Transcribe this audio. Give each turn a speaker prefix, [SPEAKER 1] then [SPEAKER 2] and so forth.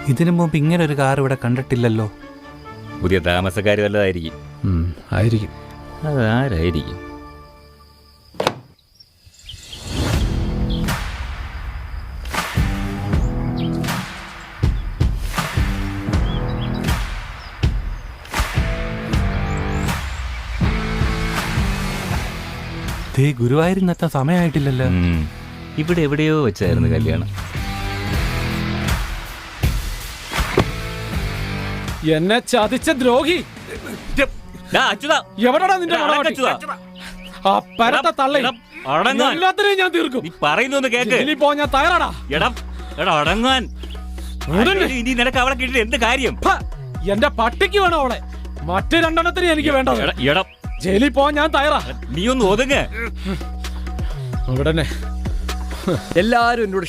[SPEAKER 1] ഇതിനു മുമ്പ് ഇങ്ങനെ ഒരു കാർ ഇവിടെ കണ്ടിട്ടില്ലല്ലോ.
[SPEAKER 2] പുതിയ താമസക്കാർ വല്ലതായിരിക്കും.
[SPEAKER 1] ആയിരിക്കും.
[SPEAKER 2] അതാരായിരിക്കും?
[SPEAKER 1] ഗുരുവായൂരിനെത്താൻ സമയമായിട്ടില്ലല്ലോ.
[SPEAKER 2] ഇവിടെ എവിടെയോ വെച്ചായിരുന്നു കല്യാണം.
[SPEAKER 3] എന്നെ ചതിച്ച ദ്രോഹി. എവിടെടാ നിന്റെ എല്ലാത്തിനെയും ഞാൻ തീർക്കും.
[SPEAKER 2] പറയുന്നൊന്ന് കേക്ക്.
[SPEAKER 3] പോ, ഞാൻ തയ്യാറാടാ.
[SPEAKER 2] അടങ്ങാൻ. ഇനി നിനക്ക് അവളെ കിട്ടിയിട്ട് എന്ത് കാര്യം?
[SPEAKER 3] എന്റെ പട്ടിക്ക് വേണം അവളെ. മറ്റു രണ്ടെണ്ണത്തിന് എനിക്ക് വേണ്ടത്. ജയിലിൽ പോവാൻ ഞാൻ തയ്യാറാ.
[SPEAKER 2] നീ ഒന്ന് ഒതുങ്ങ്.
[SPEAKER 3] അവിടെ
[SPEAKER 4] എല്ലാരും എന്നോട്